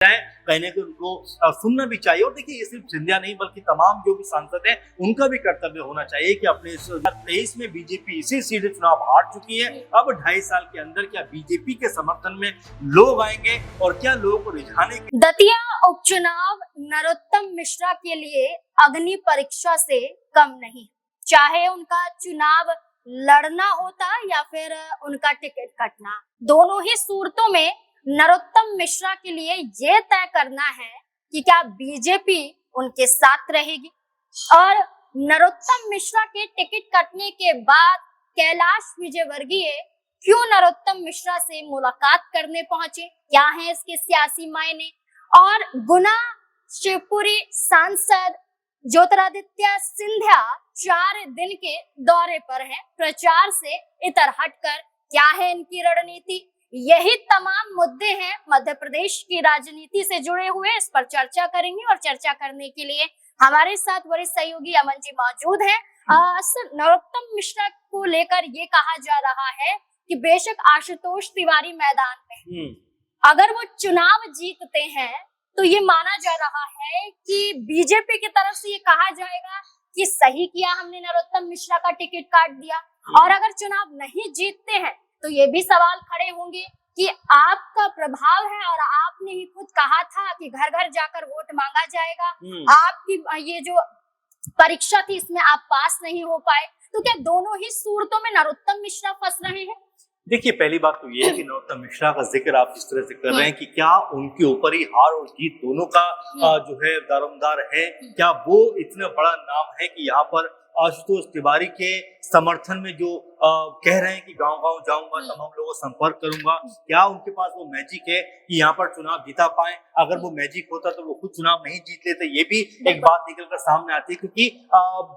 कहीं ना कहीं उनको सुनना भी चाहिए। और देखिए, ये सिर्फ सिंधिया नहीं बल्कि तमाम जो भी सांसद हैं उनका भी कर्तव्य होना चाहिए कि अपने 2023 में बीजेपी इसी सीट से चुनाव हार चुकी है। अब 2.5 साल के अंदर क्या बीजेपी के समर्थन में लोग आएंगे और क्या लोगों को रिझाने के। दतिया उपचुनाव नरोत्तम मिश्रा के लिए अग्नि परीक्षा से कम नहीं, चाहे उनका चुनाव लड़ना होता या फिर उनका टिकट कटना, दोनों ही सूरतों में नरोत्तम मिश्रा के लिए ये तय करना है कि क्या बीजेपी उनके साथ रहेगी। और नरोत्तम मिश्रा के टिकट कटने के बाद कैलाश विजयवर्गीय क्यों नरोत्तम मिश्रा से मुलाकात करने पहुंचे, क्या है इसके सियासी मायने। और गुना शिवपुरी सांसद ज्योतिरादित्य सिंधिया 4 दिन के दौरे पर हैं, प्रचार से इतर हटकर क्या है इनकी रणनीति। यही तमाम मुद्दे हैं मध्य प्रदेश की राजनीति से जुड़े हुए, इस पर चर्चा करेंगे। और चर्चा करने के लिए हमारे साथ वरिष्ठ सहयोगी अमन जी मौजूद हैं। नरोत्तम मिश्रा को लेकर ये कहा जा रहा है कि बेशक आशुतोष तिवारी मैदान में अगर वो चुनाव जीतते हैं तो ये माना जा रहा है कि बीजेपी की तरफ से ये कहा जाएगा कि सही किया हमने नरोत्तम मिश्रा का टिकट काट दिया। और अगर चुनाव नहीं जीतते हैं तो ये भी सवाल खड़े होंगे कि आपका प्रभाव है और आपने ही खुद कहा था कि घर घर जाकर वोट मांगा जाएगा, आपकी ये जो परीक्षा थी इसमें आप पास नहीं हो पाए, तो क्या दोनों ही सूरतों में नरोत्तम मिश्रा फंस रहे हैं। देखिए, पहली बात तो ये है कि नरोत्तम मिश्रा का जिक्र आप जिस तरह से कर रहे हैं कि क्या उनके ऊपर ही हार और जीत दोनों का जो है दारोमदार है, क्या वो इतना बड़ा नाम है कि यहाँ पर आशुतोष तिवारी के समर्थन में जो कह रहे हैं कि गांव-गांव जाऊंगा, तमाम लोगों से संपर्क करूंगा, क्या उनके पास वो मैजिक है कि यहाँ पर चुनाव जीता पाए। अगर वो मैजिक होता तो वो खुद चुनाव नहीं जीत लेते, ये भी एक बात निकलकर सामने आती है। क्योंकि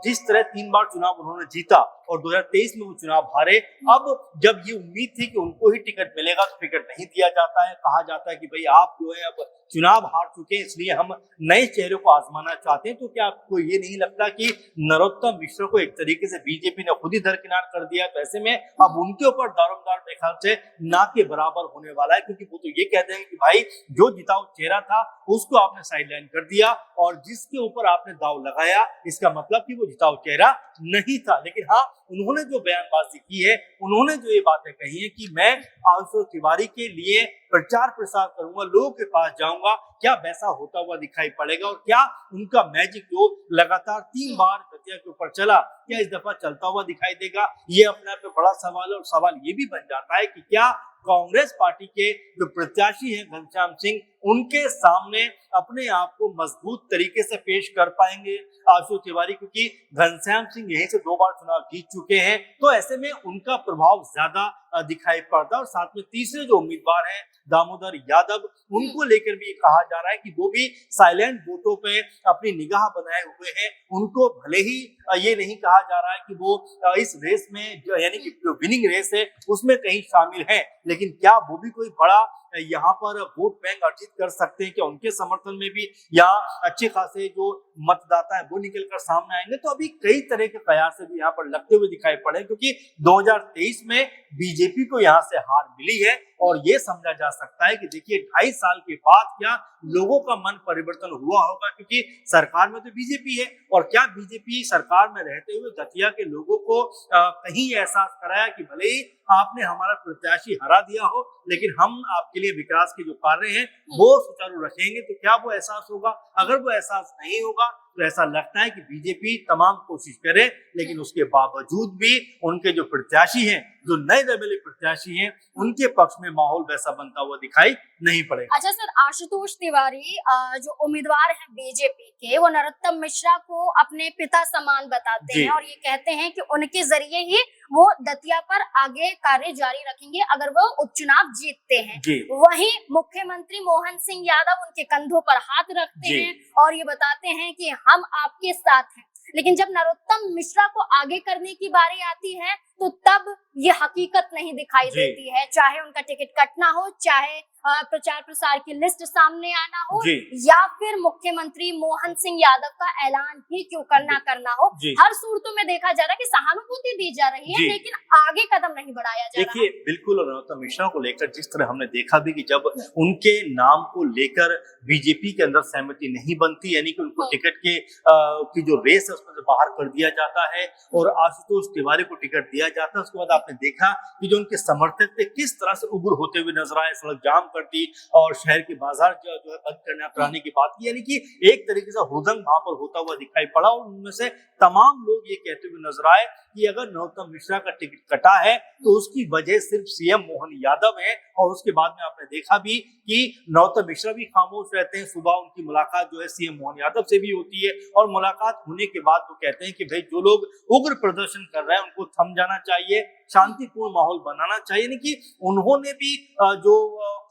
जिस तरह 3 बार चुनाव उन्होंने जीता और 2023 में वो चुनाव हारे, अब जब ये उम्मीद थी कि उनको ही टिकट मिलेगा तो टिकट नहीं दिया जाता है। कहा जाता है कि भाई आप जो है अब चुनाव हार चुके हैं, इसलिए हम नए चेहरे को आजमाना चाहते हैं। तो क्या आपको ये नहीं लगता कि नरोत्तम मिश्रा को एक तरीके से बीजेपी ने खुद ही दरकिनार कर दिया। तो ऐसे में अब उनके ऊपर दारोमदार मेरे ख्याल से ना के बराबर होने वाला है। क्योंकि वो तो ये कहते हैं कि भाई जो जिताऊ चेहरा था उसको आपने साइडलाइन कर दिया और जिसके ऊपर आपने दाव लगाया इसका मतलब कि वो जिताऊ चेहरा नहीं था। लेकिन हाँ, उन्होंने जो बयानबाजी की है, उन्होंने जो ये बातें कही है कि मैं आशुतोष तिवारी के लिए प्रचार प्रसार करूंगा, लोगों के पास जाऊंगा, क्या वैसा होता हुआ दिखाई पड़ेगा। और क्या उनका मैजिक जो लगातार 3 बार दतिया के ऊपर चला, क्या इस दफा चलता हुआ दिखाई देगा, ये अपने आप में बड़ा सवाल है। और सवाल ये भी बन जाता है कि क्या कांग्रेस पार्टी के जो प्रत्याशी हैं घनश्याम सिंह, उनके सामने अपने आप को मजबूत तरीके से पेश कर पाएंगे आशुतोष तिवारी। क्योंकि घनश्याम सिंह यहीं से 2 बार चुनाव जीत चुके हैं, तो ऐसे में उनका प्रभाव ज्यादा दिखाई पड़ता है। और साथ में तीसरे जो उम्मीदवार हैं दामोदर यादव, उनको लेकर भी कहा जा रहा है कि वो भी साइलेंट वोटों पे अपनी निगाह बनाए हुए हैं। उनको भले ही ये नहीं कहा जा रहा है कि वो इस रेस में यानी कि जो विनिंग रेस है उसमें कहीं शामिल है, लेकिन क्या वो भी कोई बड़ा यहाँ पर वोट बैंक अर्जित कर सकते हैं। क्या उनके समर्थन में भी यहाँ अच्छे खासे जो मतदाता है वो निकल कर सामने आएंगे। तो अभी कई तरह के कयास भी यहाँ पर लगते हुए दिखाई पड़े, क्योंकि 2023 में बीजेपी को यहाँ से हार मिली है। और ये समझा जा सकता है कि देखिए 2.5 साल के बाद क्या लोगों का मन परिवर्तन हुआ होगा, क्योंकि सरकार में तो बीजेपी है। और क्या बीजेपी सरकार में रहते हुए दतिया के लोगों को कहीं एहसास कराया कि भले ही आपने हमारा प्रत्याशी हरा दिया हो, लेकिन हम आपके लिए विकास के जो कार्य हैं वो सुचारू रखेंगे। तो क्या वो एहसास होगा? अगर वो एहसास नहीं होगा तो ऐसा लगता है कि बीजेपी तमाम कोशिश करे, लेकिन उसके बावजूद भी उनके जो प्रत्याशी हैं, जो नए दबेले प्रत्याशी हैं, उनके पक्ष में माहौल वैसा बनता हुआ दिखाई नहीं पड़ेगा। अच्छा सर, आशुतोष तिवारी जो उम्मीदवार हैं बीजेपी के, वो नरोत्तम मिश्रा को अपने पिता समान बताते हैं और ये कहते हैं कि उनके जरिए ही वो दतिया पर आगे कार्य जारी रखेंगे अगर वो उपचुनाव जीतते हैं। वहीं मुख्यमंत्री मोहन सिंह यादव उनके कंधों पर हाथ रखते हैं और ये बताते हैं कि हम आपके साथ हैं। लेकिन जब नरोत्तम मिश्रा को आगे करने की बारी आती है तो तब ये हकीकत नहीं दिखाई देती है, चाहे उनका टिकट कटना हो, चाहे प्रचार प्रसार की लिस्ट सामने आना हो, जी। या फिर मुख्यमंत्री मोहन सिंह यादव का ऐलान ही क्यों करना हो, जी। हर सूरतों में देखा जा रहा है कि सहानुभूति दी जा रही है, जी। लेकिन आगे कदम नहीं बढ़ाया जा रहा देखिए, बिल्कुल नरोत्तम मिश्रा को लेकर जिस तरह हमने देखा भी कि जब उनके नाम को लेकर बीजेपी के अंदर सहमति नहीं बनती, यानी कि उनको टिकट की जो रेस है उसमें से बाहर कर दिया जाता है और आशुतोष तिवारी को टिकट दिया जाता है। उसके बाद आपने देखा कि जो उनके समर्थक थे किस तरह से उग्र होते हुए नजर आए, सड़क जाम कर दी और शहर के बाजार जो है बंद करने कराने की बात की, यानी कि एक तरीके से हुदंग वहां पर होता हुआ दिखाई पड़ा। और उनमें से तमाम लोग ये कहते हुए नजर आए कि अगर नरोत्तम मिश्रा का टिकट कटा है तो उसकी वजह सिर्फ सीएम मोहन यादव है। और उसके बाद में आपने देखा भी कि नरोत्तम मिश्रा भी खामोश रहते हैं। सुबह उनकी मुलाकात जो है सीएम मोहन यादव से भी होती है और मुलाकात होने के बाद वो कहते हैं कि भाई जो लोग उग्र प्रदर्शन कर रहे हैं उनको थम जाना चाहिए, शांतिपूर्ण माहौल बनाना चाहिए। यानी कि उन्होंने भी जो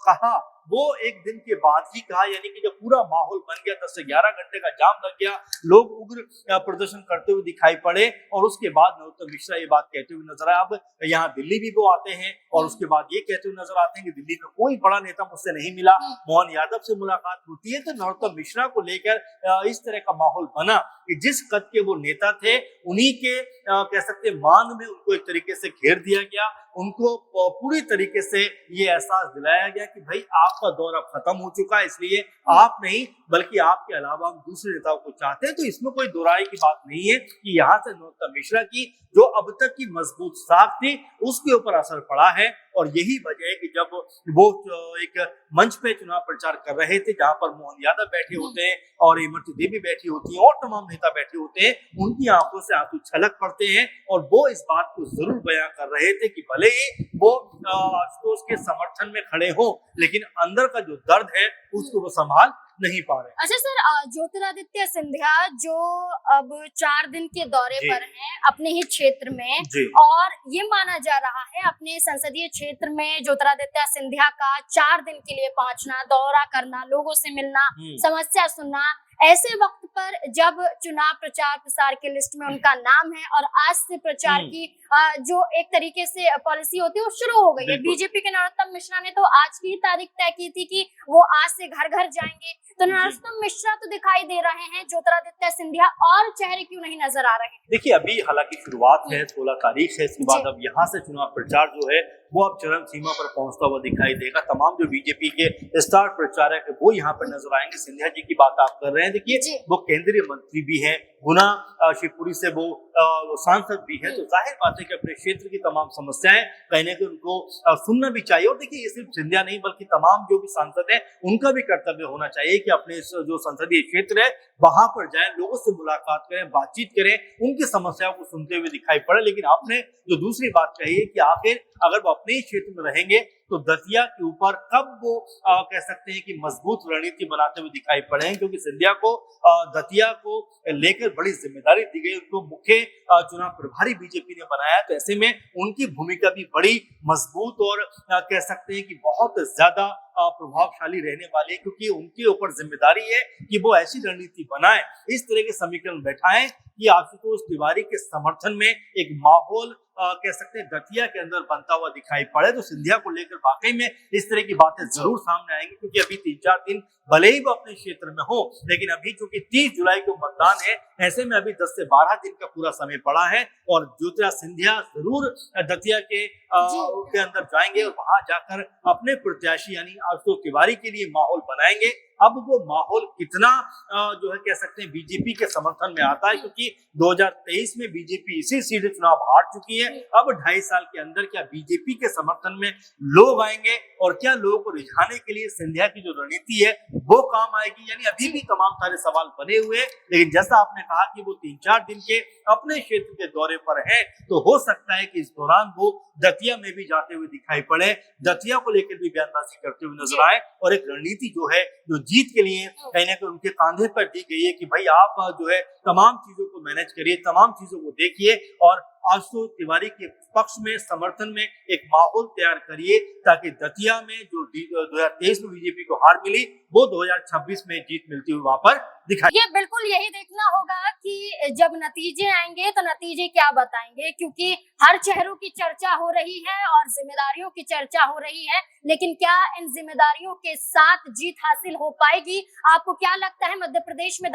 कहा वो एक दिन के बाद ही कहा, यानी कि जब पूरा माहौल बन गया, 10 से 11 घंटे का जाम लग गया, लोग उग्र प्रदर्शन करते हुए दिखाई पड़े और उसके बाद नरोत्तम मिश्रा ये बात कहते हुए नजर आए। अब यहाँ दिल्ली भी वो आते हैं और उसके बाद ये कहते हुए नजर आते हैं कि दिल्ली में कोई बड़ा नेता मुझसे नहीं मिला, मोहन यादव से मुलाकात होती है। तो नरोत्तम मिश्रा को लेकर इस तरह का माहौल बना कि जिस कद के वो नेता थे उन्हीं के कह सकते मान में उनको एक तरीके से घेर दिया गया। उनको पूरी तरीके से ये एहसास दिलाया गया कि भाई आपका दौर अब खत्म हो चुका है, इसलिए आप नहीं बल्कि आपके अलावा हम दूसरे नेताओं को चाहते हैं। तो इसमें कोई दोहराई की बात नहीं है कि यहाँ से नरोत्तम मिश्रा की जो अब तक की मजबूत साख थी उसके ऊपर असर पड़ा है। और यही वजह है कि जब वो एक मंच पे चुनाव प्रचार कर रहे थे जहां पर मोहन यादव बैठे होते हैं और इमरती देवी बैठी होती हैं और तमाम नेता बैठे होते हैं, उनकी आंखों से आंसू छलक पड़ते हैं और वो इस बात को जरूर बयां कर रहे थे कि भले ही वो आशुतोष के समर्थन में खड़े हो लेकिन अंदर का जो दर्द है उसको वो संभाल नहीं पा रहे। अच्छा सर, ज्योतिरादित्य सिंधिया जो अब 4 दिन के दौरे पर हैं अपने ही क्षेत्र में, और ये माना जा रहा है अपने संसदीय क्षेत्र में ज्योतिरादित्य सिंधिया का 4 दिन के लिए पहुंचना, दौरा करना, लोगों से मिलना, समस्या सुनना, ऐसे वक्त पर जब चुनाव प्रचार प्रसार के लिस्ट में उनका नाम है और आज से प्रचार की जो एक तरीके से पॉलिसी होती है वो शुरू हो गई है। बीजेपी के नरोत्तम मिश्रा ने तो आज की तारीख तय की थी कि वो आज से घर घर जाएंगे, तो नरोत्तम मिश्रा तो दिखाई दे रहे हैं, ज्योतिरादित्य सिंधिया और चेहरे क्यों नहीं नजर आ रहे हैं? देखिए, अभी हालांकि शुरुआत है, 16 तारीख है, इसके बाद अब यहाँ से चुनाव प्रचार जो है वो अब चरम सीमा पर पहुंचता हुआ दिखाई देगा। तमाम जो बीजेपी के स्टार प्रचारक है वो यहाँ पर नजर आएंगे। सिंधिया जी की बात आप कर रहे हैं, देखिए वो केंद्रीय मंत्री भी हैं, गुना शिवपुरी से वो सांसद भी है, तो जाहिर बात है कि अपने क्षेत्र की तमाम समस्याएं कहीं ना कहीं उनको सुनना भी चाहिए। और देखिए, ये सिर्फ सिंधिया नहीं बल्कि तमाम जो भी सांसद है उनका भी कर्तव्य होना चाहिए कि अपने जो संसदीय क्षेत्र है वहां पर जाएं, लोगों से मुलाकात करें, बातचीत करें, उनकी समस्याओं को सुनते हुए दिखाई पड़े। लेकिन आपने जो दूसरी बात कही है कि आखिर अगर वो अपने ही क्षेत्र में रहेंगे तो दतिया के ऊपर कब वो कह सकते हैं कि मजबूत रणनीति बनाते हुए दिखाई पड़े हैं, क्योंकि सिंधिया को दतिया को लेकर बड़ी जिम्मेदारी दी गई, उनको मुख्य चुनाव प्रभारी बीजेपी ने बनाया। तो ऐसे में उनकी भूमिका भी बड़ी मजबूत और कह सकते हैं कि बहुत ज्यादा प्रभावशाली रहने वाली है, क्योंकि उनके ऊपर जिम्मेदारी है कि वो ऐसी रणनीति बनाए, इस तरह के समीकरण बैठाएं कि आशुतोष तिवारी के समर्थन में एक माहौल कह सकते हैं दतिया के अंदर बनता हुआ दिखाई पड़े। तो सिंधिया को लेकर वाकई में इस तरह की बातें जरूर सामने आएंगी, क्योंकि अभी 3-4 दिन भले ही वो अपने क्षेत्र में हो, लेकिन अभी चूंकि 30 जुलाई को मतदान है, ऐसे में अभी 10 से 12 दिन का पूरा समय पड़ा है और ज्योतिरादित्य सिंधिया जरूर दतिया के अंदर जाएंगे और वहां जाकर अपने प्रत्याशी यानी आशुतोष तिवारी के लिए माहौल बनाएंगे। अब वो माहौल कितना जो है कह सकते हैं बीजेपी के समर्थन में आता है, क्योंकि 2023 में बीजेपी इसी सीट चुनाव हार चुकी है। अब 2.5 साल के अंदर क्या बीजेपी के समर्थन में लोग आएंगे और क्या लोगों को रिझाने के लिए सिंधिया की जो रणनीति है वो काम आएगी? यानी अभी भी तमाम सारे सवाल बने हुए हैं, लेकिन जैसा आपने कहा कि वो 3-4 दिन के अपने क्षेत्र के दौरे पर है, तो हो सकता है कि इस दौरान वो दतिया में भी जाते हुए दिखाई पड़े, दतिया को लेकर भी बयानबाजी करते हुए नजर आए और एक रणनीति जो है जो जीत के लिए कहीं ना कहीं उनके कांधे पर दी गई है कि भाई आप जो है तमाम चीजों को मैनेज करिए, तमाम चीजों को देखिए और आशु तिवारी के पक्ष में, समर्थन में एक माहौल तैयार करिए, ताकि दतिया में जो 2023 में बीजेपी को हार मिली, वो 2026 में जीत मिलती हुई वहां पर दिखाई। ये बिल्कुल यही देखना होगा कि जब नतीजे आएंगे तो नतीजे क्या बताएंगे, क्योंकि हर चेहरों की चर्चा हो रही है और जिम्मेदारियों की चर्चा हो रही है, लेकिन क्या इन जिम्मेदारियों के साथ जीत हासिल हो पाएगी? आपको क्या लगता है मध्य प्रदेश में